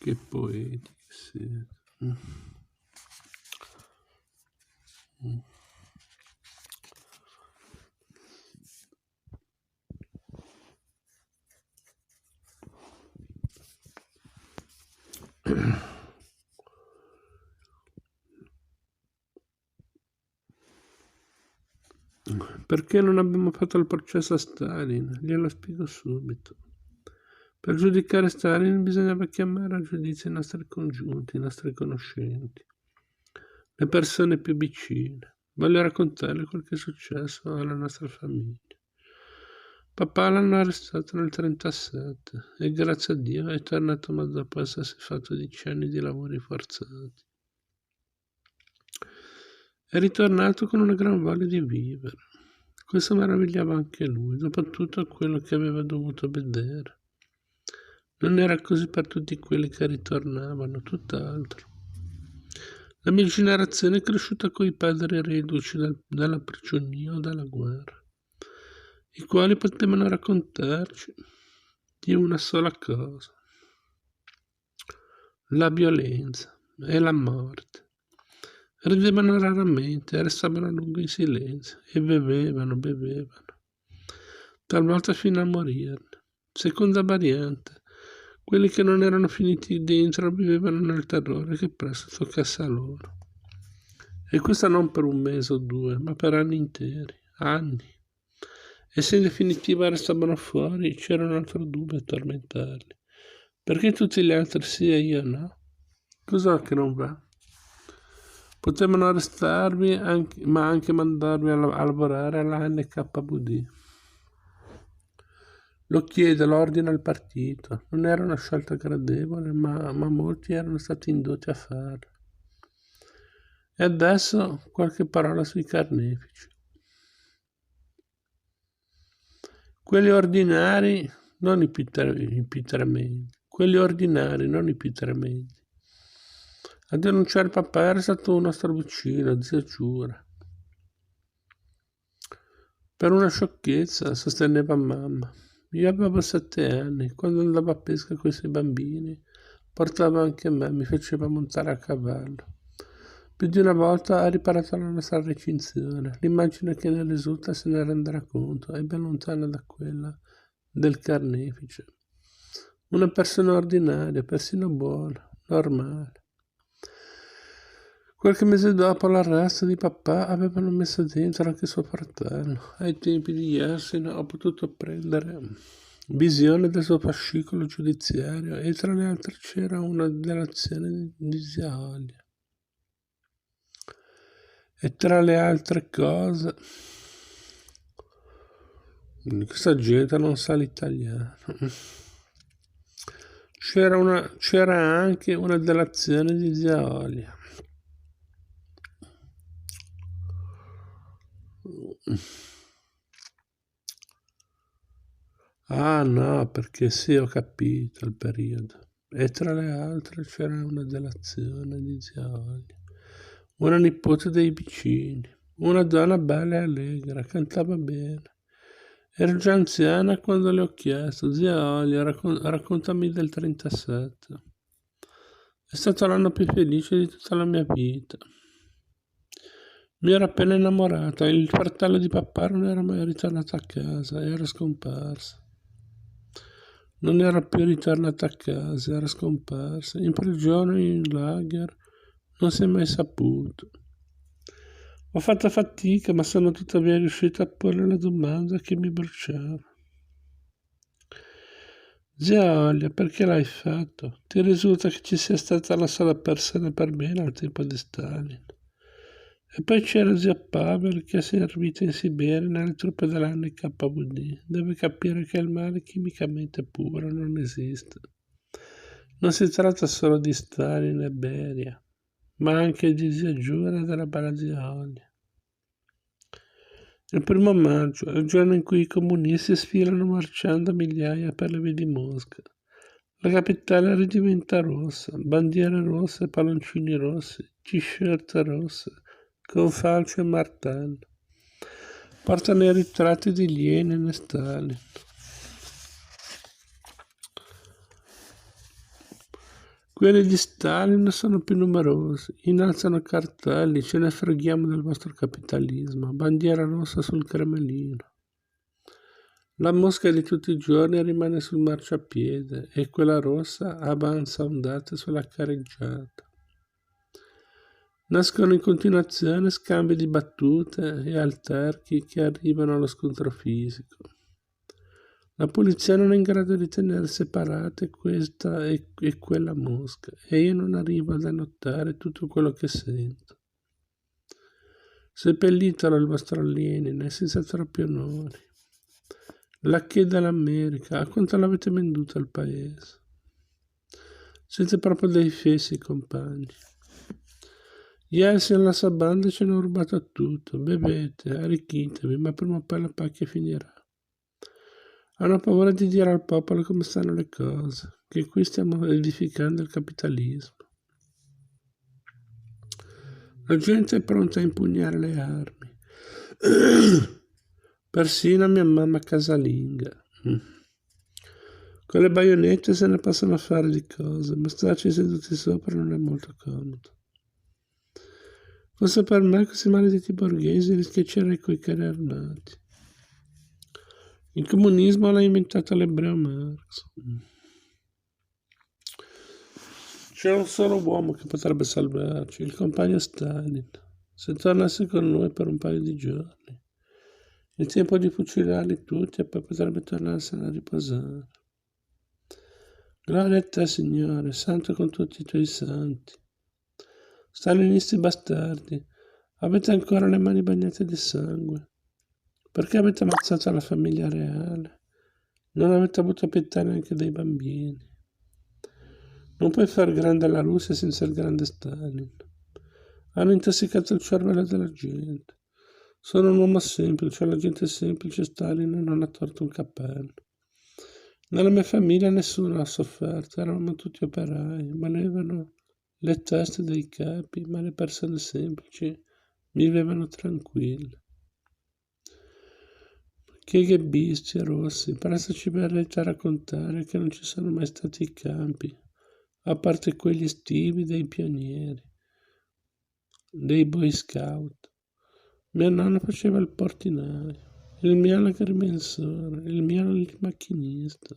Che poeti siete. Perché non abbiamo fatto il processo a Stalin? Glielo spiego subito. Per giudicare Stalin bisognava chiamare a giudizio i nostri congiunti, i nostri conoscenti, le persone più vicine. Voglio raccontarle quel che è successo alla nostra famiglia. Papà l'hanno arrestato nel 1937 e grazie a Dio è tornato ma dopo essersi fatto 10 anni di lavori forzati. È ritornato con una gran voglia di vivere. Questo meravigliava anche lui, dopo tutto quello che aveva dovuto vedere. Non era così per tutti quelli che ritornavano, tutt'altro. La mia generazione è cresciuta coi padri reduci dalla prigionia o dalla guerra, i quali potevano raccontarci di una sola cosa: la violenza e la morte. Ridevano raramente, restavano a lungo in silenzio e bevevano, talvolta fino a morirne. Seconda variante, quelli che non erano finiti dentro vivevano nel terrore che presto toccasse a loro. E questo non per un mese o due, ma per anni interi, anni. E se in definitiva restavano fuori, c'era un altro dubbio a tormentarli. Perché tutti gli altri sì e io no? Cos'è che non va? Potevano arrestarvi, ma anche mandarvi a lavorare alla NKVD. Lo chiede, lo ordina il partito. Non era una scelta gradevole, ma molti erano stati indotti a farlo. E adesso qualche parola sui carnefici. Quelli ordinari, non i pittramenti. Quelli ordinari, non i pittramenti. A denunciare papà era stato un nostro vicino, zio Giura. Per una sciocchezza, sosteneva mamma. Io avevo 7 anni, quando andavo a pesca con i suoi bambini, portava anche me, mi faceva montare a cavallo. Più di una volta ha riparato la nostra recinzione. L'immagine che ne risulta, se ne renderà conto, è ben lontana da quella del carnefice. Una persona ordinaria, persino buona, normale. Qualche mese dopo l'arresto di papà avevano messo dentro anche suo fratello. Ai tempi di Yersin ho potuto prendere visione del suo fascicolo giudiziario e tra le altre c'era una delazione di zia Olia. E tra le altre cose, questa gente non sa l'italiano. C'era anche una delazione di zia Olia. Ah no, perché sì, ho capito il periodo. E tra le altre c'era una delazione di zia Olia, una nipote dei vicini, una donna bella e allegra, cantava bene. Ero già anziana quando le ho chiesto: zia Olia, raccontami del 37. È stato l'anno più felice di tutta la mia vita. Mi ero appena innamorata, il fratello di papà non era mai ritornato a casa, era scomparso. Non era più ritornato a casa, era scomparso. In prigione, in lager, non si è mai saputo. Ho fatto fatica, ma sono tuttavia riuscito a porre la domanda che mi bruciava. Zia Olia, perché l'hai fatto? Ti risulta che ci sia stata la sola persona per bene al tempo di Stalin? E poi c'era zio Pavel che è servito in Siberia nelle truppe dell'NKVD. Deve capire che il male chimicamente puro non esiste. Non si tratta solo di Stalin e Beria, ma anche di zia Giura e della bella zia Olia. Il 1 maggio è il giorno in cui i comunisti sfilano marciando a migliaia per le vie di Mosca. La capitale ridiventa rossa, bandiere rosse, palloncini rossi, t-shirt rosse, con falce e martello. Portano i ritratti di Lenin e Stalin. Quelli di Stalin sono più numerosi, innalzano cartelli, ce ne freghiamo del vostro capitalismo, bandiera rossa sul Cremlino. La mosca di tutti i giorni rimane sul marciapiede e quella rossa avanza ondate sulla carreggiata. Nascono in continuazione scambi di battute e alterchi che arrivano allo scontro fisico. La polizia non è in grado di tenere separate questa e quella mosca e io non arrivo ad annotare tutto quello che sento. Seppellitelo il vostro Lenin senza troppi onori. La chiede all'America, a quanto l'avete venduto al paese? Siete proprio dei fessi, compagni. Yeltsin e la sua banda ci hanno rubato tutto. Bevete, arricchitevi, ma prima o poi la pacchia finirà. Hanno paura di dire al popolo come stanno le cose, che qui stiamo edificando il capitalismo. La gente è pronta a impugnare le armi. Persino mia mamma casalinga. Con le baionette se ne possono fare di cose, ma starci seduti sopra non è molto comodo. Forse per me questi maledetti borghesi li schiaccerei coi carri armati. Il comunismo l'ha inventato l'ebreo Marx. C'è un solo uomo che potrebbe salvarci, il compagno Stalin. Se tornasse con noi per un paio di giorni. Il tempo di fucilarli tutti e poi potrebbe tornarsene a riposare. Gloria a te, Signore, santo con tutti i tuoi santi. Stalinisti bastardi, avete ancora le mani bagnate di sangue. Perché avete ammazzato la famiglia reale? Non avete avuto pietà neanche dei bambini. Non puoi far grande la Russia senza il grande Stalin. Hanno intossicato il cervello della gente. Sono un uomo semplice, alla gente semplice Stalin non ha torto un cappello. Nella mia famiglia nessuno ha sofferto, eravamo tutti operai, malevano le teste dei capi, ma le persone semplici vivevano tranquille. KGBisti e rossi, presto ci verrete a raccontare che non ci sono mai stati i campi, a parte quegli estivi dei pionieri, dei Boy Scout. Mio nonno faceva il portinaio, il mio l'agrimensore, il mio il macchinista.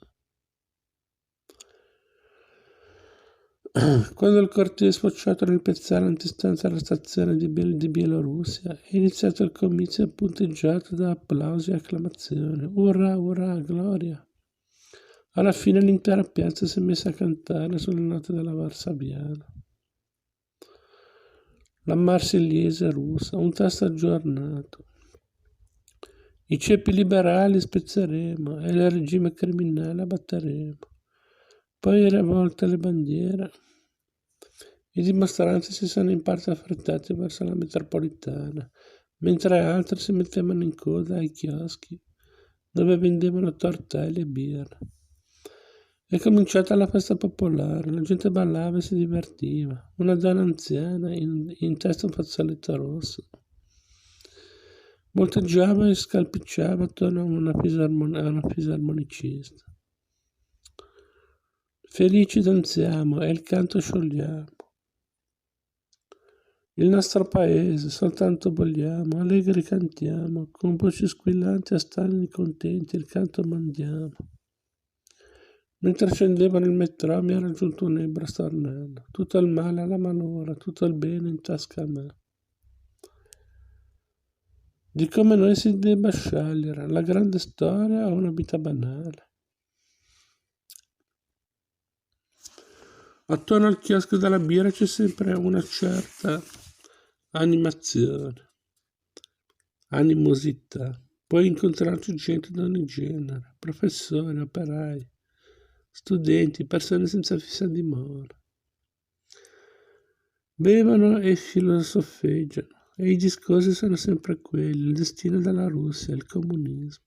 Quando il corteo è sfociato nel piazzale antistante alla stazione di Bielorussia, è iniziato il comizio punteggiato da applausi e acclamazioni. Urrà, urrà, gloria! Alla fine l'intera piazza si è messa a cantare sulle note della Varsaviana. La Marsigliese russa, un testo aggiornato. I ceppi liberali spezzeremo e il regime criminale abbatteremo. Poi rivolte le bandiere. I dimostranti si sono in parte affrettati verso la metropolitana, mentre altri si mettevano in coda ai chioschi, dove vendevano tortelli e birra. È cominciata la festa popolare, la gente ballava e si divertiva. Una donna anziana in testa un fazzoletto rosso volteggiava e scalpicciava attorno a una fisarmonicista. Felici danziamo e il canto sciogliamo. Il nostro paese, soltanto vogliamo, allegri cantiamo, con voci squillanti a stagni contenti il canto mandiamo. Mentre scendevo nel metro mi ha raggiunto un ebbro stornello, tutto il male alla malora, tutto il bene in tasca a me. Di come noi si debba scegliere, la grande storia o una vita banale. Attorno al chiosco della birra c'è sempre una certa animazione, animosità. Puoi incontrarci gente di ogni genere, professori, operai, studenti, persone senza fissa dimora. Bevono e filosofeggiano e i discorsi sono sempre quelli, il destino della Russia, il comunismo.